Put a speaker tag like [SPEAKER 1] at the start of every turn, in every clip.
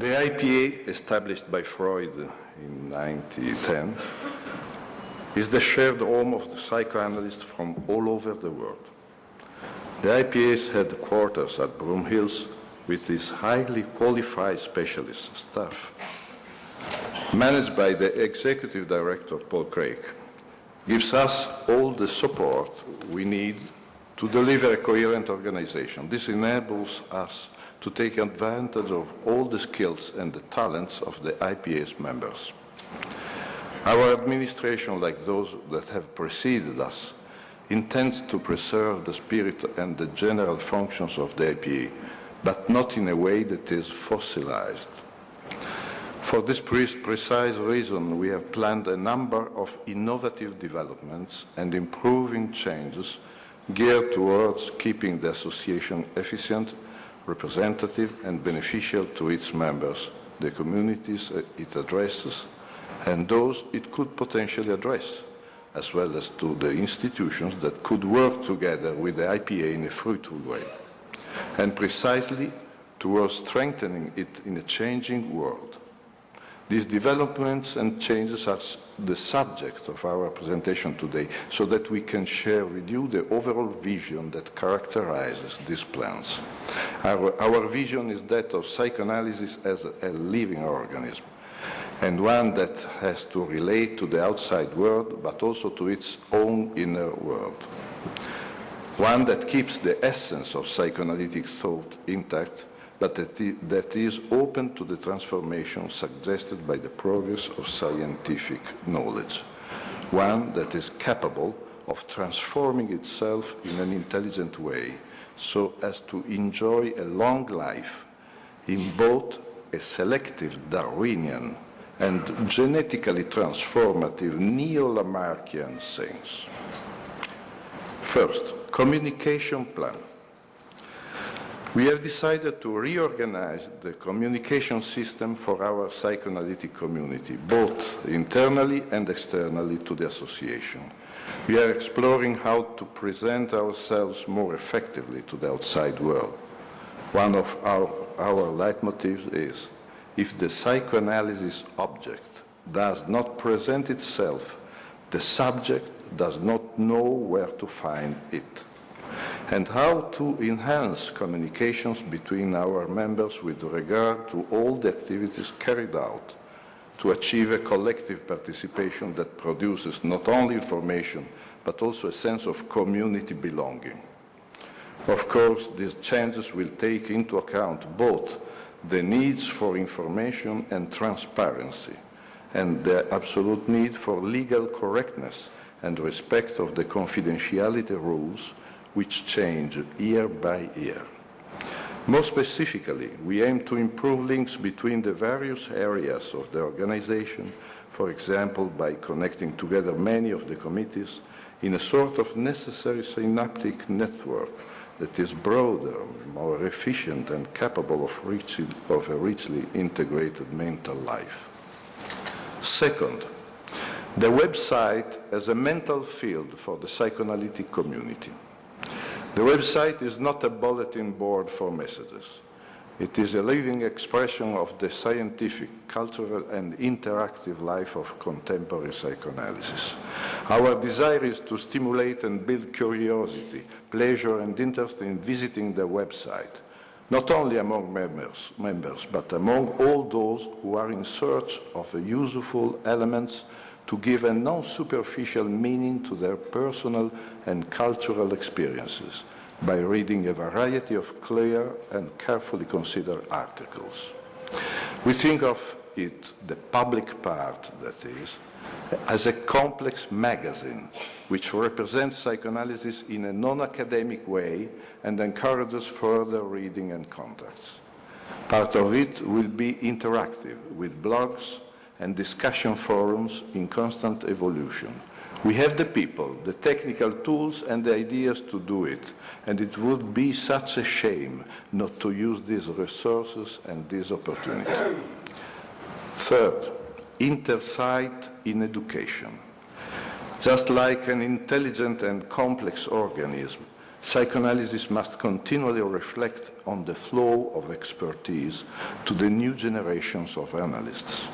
[SPEAKER 1] The IPA, established by Freud in 1910, is the shared home of the psychoanalysts from all over the world. The IPA's headquarters at Broomhills, with its highly qualified specialist staff, managed by the executive director, Paul Craig, gives us all the support we need to deliver a coherent organization. This enables us to take advantage of all the skills and the talents of the IPA's members. Our administration, like those that have preceded us, intends to preserve the spirit and the general functions of the IPA, but not in a way that is fossilized. For this precise reason, we have planned a number of innovative developments and improving changes geared towards keeping the association efficient, representative, and beneficial to its members, the communities it addresses, and those it could potentially address, as well as to the institutions that could work together with the IPA in a fruitful way, and precisely towards strengthening it in a changing world. These developments and changes are the subject of our presentation today, so that we can share with you the overall vision that characterizes these plans. Our vision is that of psychoanalysis as a living organism, and one that has to relate to the outside world, but also to its own inner world. One that keeps the essence of psychoanalytic thought intact, but that is open to the transformation suggested by the progress of scientific knowledge. One that is capable of transforming itself in an intelligent way, so as to enjoy a long life in both a selective Darwinian and genetically transformative neo-Lamarckian sense. First, communication plan. We have decided to reorganize the communication system for our psychoanalytic community, both internally and externally to the association. We are exploring how to present ourselves more effectively to the outside world. One of our leitmotifs is, if the psychoanalysis object does not present itself, the subject does not know where to find it. And how to enhance communications between our members with regard to all the activities carried out to achieve a collective participation that produces not only information, but also a sense of community belonging. Of course, these changes will take into account both the needs for information and transparency, and the absolute need for legal correctness and respect of the confidentiality rules which change year by year. More specifically, we aim to improve links between the various areas of the organization, for example, by connecting together many of the committees in a sort of necessary synaptic network that is broader, more efficient, and capable of a richly integrated mental life. Second, the website as a mental field for the psychoanalytic community. The website is not a bulletin board for messages. It is a living expression of the scientific, cultural, and interactive life of contemporary psychoanalysis. Our desire is to stimulate and build curiosity, pleasure, and interest in visiting the website, not only among members, but among all those who are in search of useful elements to give a non-superficial meaning to their personal and cultural experiences by reading a variety of clear and carefully considered articles. We think of it, the public part that is, as a complex magazine which represents psychoanalysis in a non-academic way and encourages further reading and contacts. Part of it will be interactive with blogs and discussion forums in constant evolution. We have the people, the technical tools, and the ideas to do it, and it would be such a shame not to use these resources and this opportunity. Third, intersight in education. Just like an intelligent and complex organism, Psychoanalysis must continually reflect on the flow of expertise to the new generations of analysts.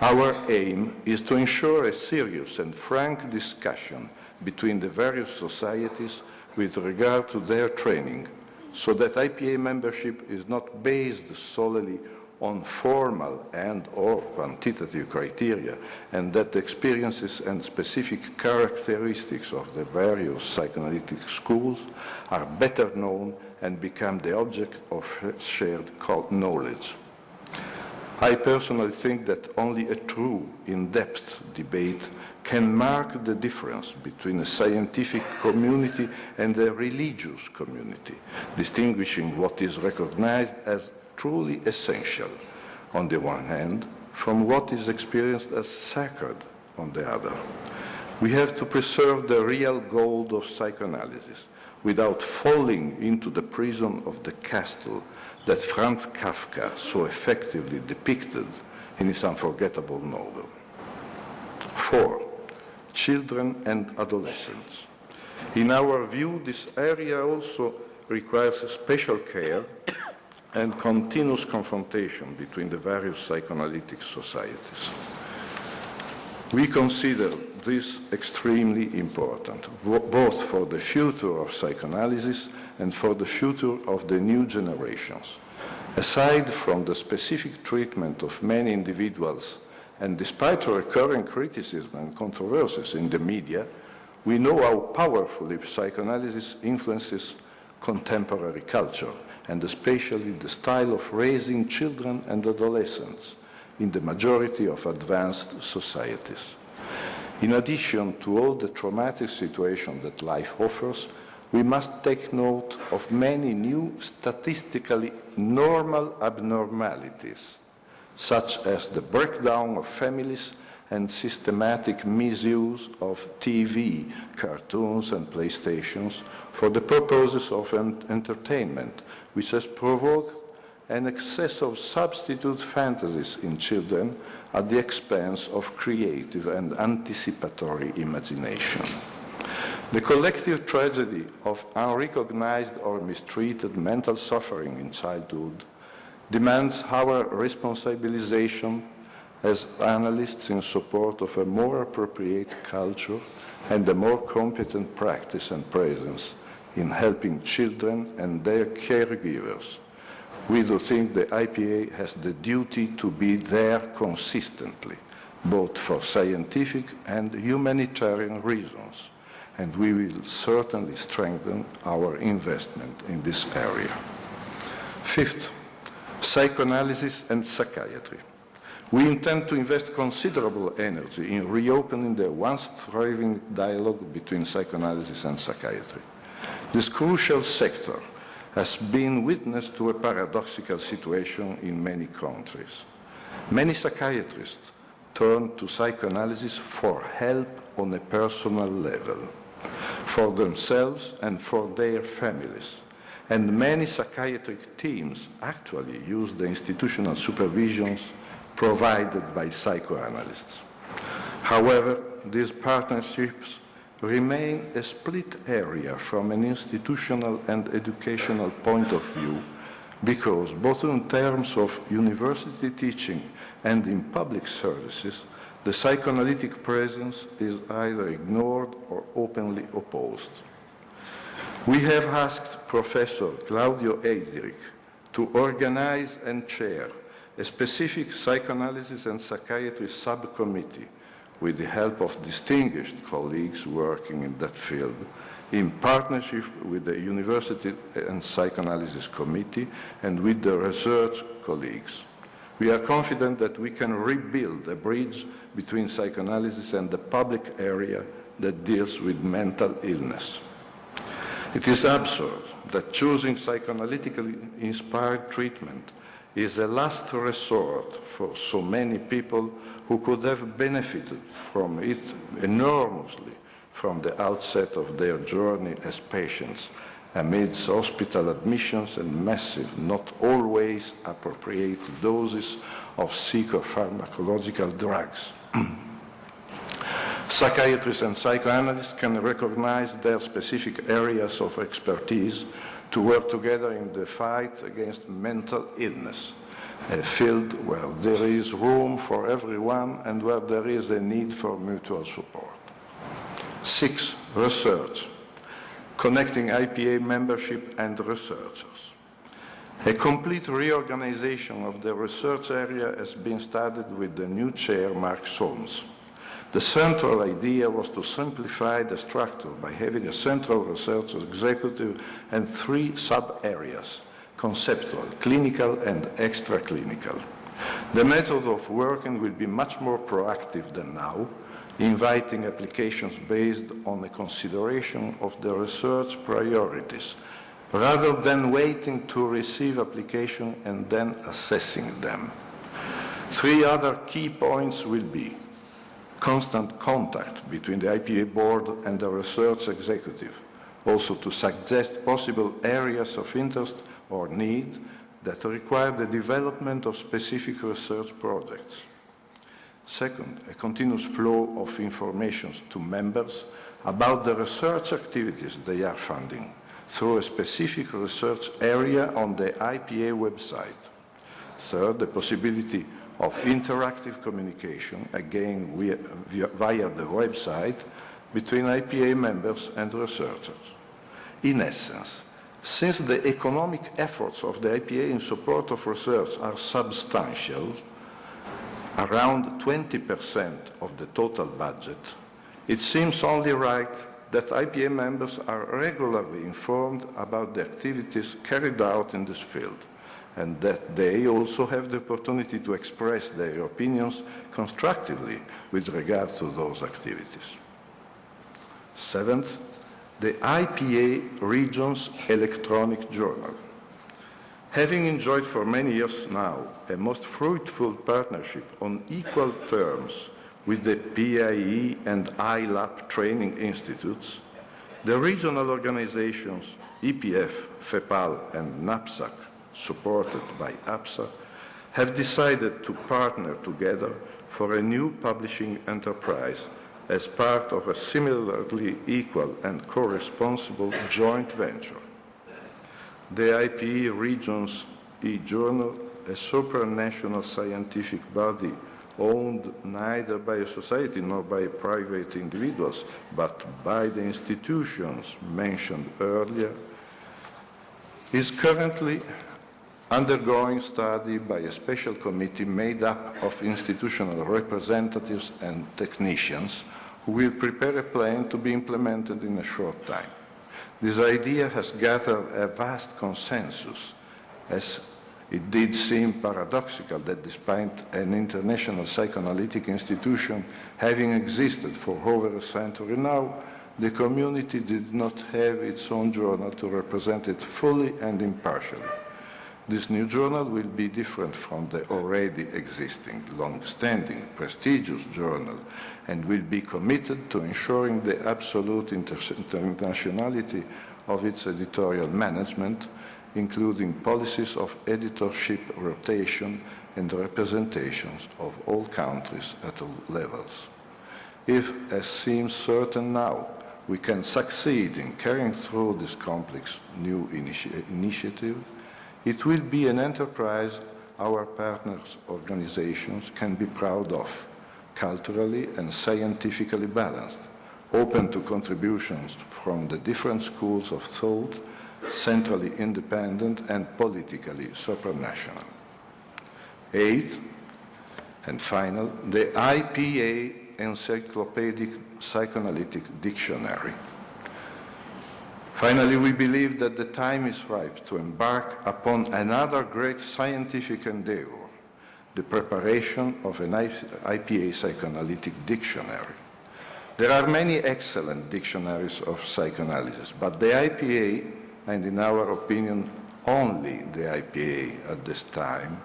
[SPEAKER 1] Our aim is to ensure a serious and frank discussion between the various societies with regard to their training, so that IPA membership is not based solely on formal and/or quantitative criteria, and that the experiences and specific characteristics of the various psychoanalytic schools are better known and become the object of shared knowledge. I personally think that only a true, in-depth debate can mark the difference between a scientific community and a religious community, distinguishing what is recognized as truly essential on the one hand from what is experienced as sacred on the other. We have to preserve the real gold of psychoanalysis without falling into the prison of the castle that Franz Kafka so effectively depicted in his unforgettable novel. 4. Children and adolescents. In our view, this area also requires special care and continuous confrontation between the various psychoanalytic societies. We consider this extremely important, both for the future of psychoanalysis and for the future of the new generations. Aside from the specific treatment of many individuals, and despite recurring criticism and controversies in the media, we know how powerfully psychoanalysis influences contemporary culture, and especially the style of raising children and adolescents in the majority of advanced societies. In addition to all the traumatic situations that life offers, we must take note of many new statistically normal abnormalities, such as the breakdown of families and systematic misuse of TV, cartoons, and PlayStations for the purposes of entertainment, which has provoked an excess of substitute fantasies in children at the expense of creative and anticipatory imagination. The collective tragedy of unrecognized or mistreated mental suffering in childhood demands our responsabilization as analysts in support of a more appropriate culture and a more competent practice and presence in helping children and their caregivers. We do think the IPA has the duty to be there consistently, both for scientific and humanitarian reasons, and we will certainly strengthen our investment in this area. 5th, psychoanalysis and psychiatry. We intend to invest considerable energy in reopening the once thriving dialogue between psychoanalysis and psychiatry. This crucial sector has been witness to a paradoxical situation in many countries. Many psychiatrists turn to psychoanalysis for help on a personal level, for themselves and for their families. And many psychiatric teams actually use the institutional supervisions provided by psychoanalysts. However, these partnerships remain a split area from an institutional and educational point of view, because both in terms of university teaching and in public services, the psychoanalytic presence is either ignored or openly opposed. We have asked Professor Claudio Eidrich to organize and chair a specific psychoanalysis and psychiatry subcommittee with the help of distinguished colleagues working in that field, in partnership with the University and Psychoanalysis Committee and with the research colleagues. We are confident that we can rebuild a bridge between psychoanalysis and the public area that deals with mental illness. It is absurd that choosing psychoanalytically inspired treatment is a last resort for so many people who could have benefited from it enormously from the outset of their journey as patients, amidst hospital admissions and massive, not always appropriate doses of psychopharmacological drugs. Psychiatrists and psychoanalysts can recognize their specific areas of expertise to work together in the fight against mental illness, a field where there is room for everyone and where there is a need for mutual support. 6. Research, connecting IPA membership and researchers. A complete reorganization of the research area has been started with the new chair, Mark Solms. The central idea was to simplify the structure by having a central research executive and 3 sub-areas: conceptual, clinical, and extra-clinical. The method of working will be much more proactive than now, inviting applications based on a consideration of the research priorities, rather than waiting to receive applications and then assessing them. 3 other key points will be constant contact between the IPA board and the research executive, also to suggest possible areas of interest or need that require the development of specific research projects. Second, a continuous flow of information to members about the research activities they are funding through a specific research area on the IPA website. Third, the possibility of interactive communication, again via the website, between IPA members and researchers. In essence, since the economic efforts of the IPA in support of research are substantial, around 20% of the total budget, it seems only right that IPA members are regularly informed about the activities carried out in this field, and that they also have the opportunity to express their opinions constructively with regard to those activities. 7th, the IPA Regions Electronic Journal. Having enjoyed for many years now a most fruitful partnership on equal terms with the PIE and ILAP training institutes, the regional organizations EPF, FEPAL, and NAPSAC, supported by APSA, have decided to partner together for a new publishing enterprise as part of a similarly equal and co-responsible joint venture. The IPE Regions e-Journal, a supranational scientific body owned neither by a society nor by private individuals, but by the institutions mentioned earlier, is currently undergoing study by a special committee made up of institutional representatives and technicians who will prepare a plan to be implemented in a short time. This idea has gathered a vast consensus, as it did seem paradoxical that despite an international psychoanalytic institution having existed for over a century now, the community did not have its own journal to represent it fully and impartially. This new journal will be different from the already existing, long-standing, prestigious journal, and will be committed to ensuring the absolute internationality of its editorial management, including policies of editorship rotation and representations of all countries at all levels. If, as seems certain now, we can succeed in carrying through this complex new initiative, it will be an enterprise our partners' organizations can be proud of, culturally and scientifically balanced, open to contributions from the different schools of thought, centrally independent and politically supranational. 8th, and final, the IPA Encyclopedic Psychoanalytic Dictionary. Finally, we believe that the time is ripe to embark upon another great scientific endeavor, the preparation of an IPA psychoanalytic dictionary. There are many excellent dictionaries of psychoanalysis, but the IPA, and in our opinion, only the IPA at this time,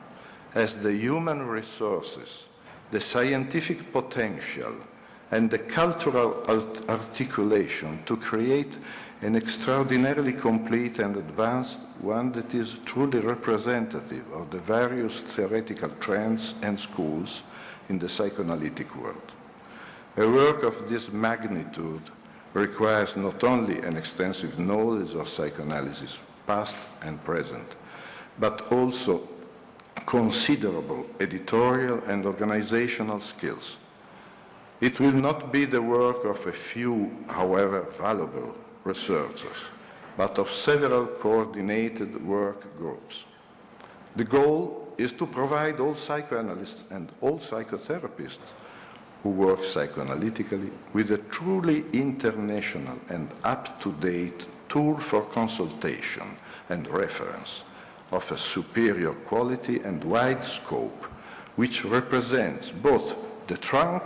[SPEAKER 1] has the human resources, the scientific potential, and the cultural articulation to create an extraordinarily complete and advanced one that is truly representative of the various theoretical trends and schools in the psychoanalytic world. A work of this magnitude requires not only an extensive knowledge of psychoanalysis, past and present, but also considerable editorial and organizational skills. It will not be the work of a few, however valuable, researchers, but of several coordinated work groups. The goal is to provide all psychoanalysts and all psychotherapists who work psychoanalytically with a truly international and up-to-date tool for consultation and reference of a superior quality and wide scope, which represents both the trunk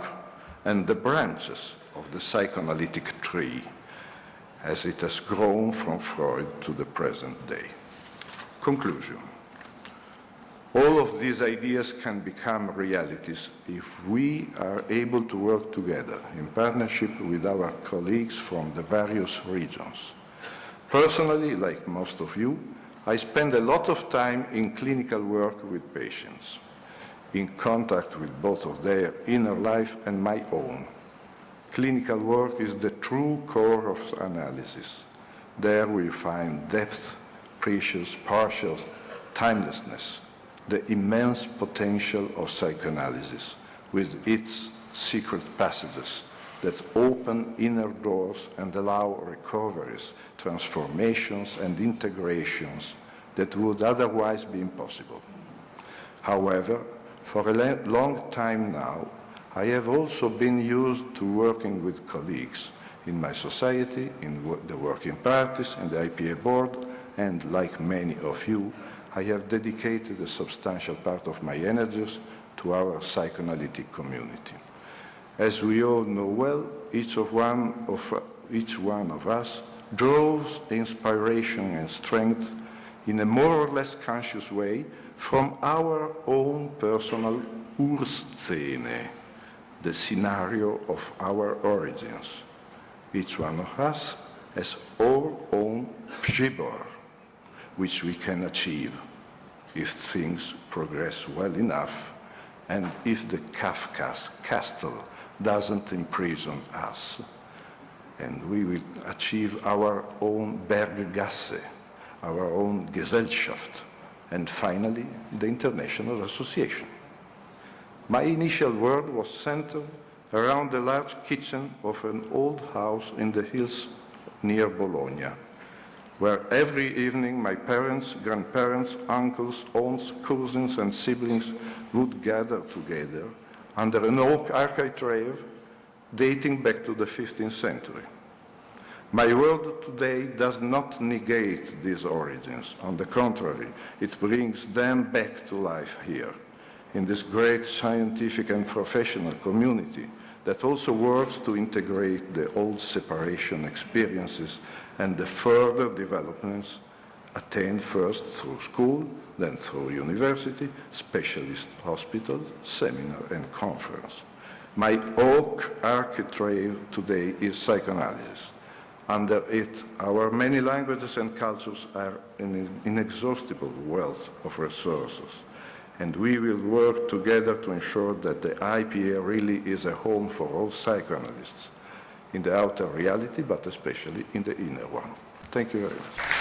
[SPEAKER 1] and the branches of the psychoanalytic tree, as it has grown from Freud to the present day. Conclusion. All of these ideas can become realities if we are able to work together in partnership with our colleagues from the various regions. Personally, like most of you, I spend a lot of time in clinical work with patients, in contact with both of their inner life and my own. Clinical work is the true core of analysis. There we find depth, precious, partial, timelessness, the immense potential of psychoanalysis with its secret passages that open inner doors and allow recoveries, transformations, and integrations that would otherwise be impossible. However, for a long time now, I have also been used to working with colleagues in my society, in the working parties, in the IPA board, and like many of you, I have dedicated a substantial part of my energies to our psychoanalytic community. As we all know well, each one of us draws inspiration and strength in a more or less conscious way from our own personal Urszene, the scenario of our origins. Each one of us has our own Przybor, which we can achieve if things progress well enough and if the Kafka's castle doesn't imprison us. And we will achieve our own Berggasse, our own Gesellschaft, and finally the International Association. My initial work was centered around the large kitchen of an old house in the hills near Bologna, where every evening my parents, grandparents, uncles, aunts, cousins, and siblings would gather together under an oak architrave dating back to the 15th century. My work today does not negate these origins. On the contrary, it brings them back to life here, in this great scientific and professional community that also works to integrate the old separation experiences and the further developments attained first through school, then through university, specialist hospital, seminar, and conference. My oak architrave today is psychoanalysis. Under it, our many languages and cultures are an inexhaustible wealth of resources, and we will work together to ensure that the IPA really is a home for all psychoanalysts, in the outer reality, but especially in the inner one. Thank you very much.